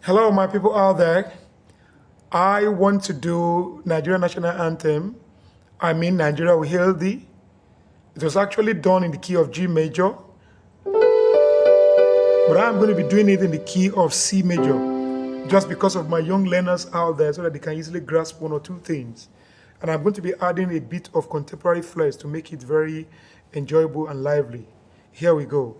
Hello, my people out there. I want to do Nigerian national anthem. I mean, Nigeria will hail thee. It was actually done in the key of G major, but I'm going to be doing it in the key of C major, just because of my young learners out there so that they can easily grasp one or two things. And I'm going to be adding a bit of contemporary flair to make it very enjoyable and lively. Here we go.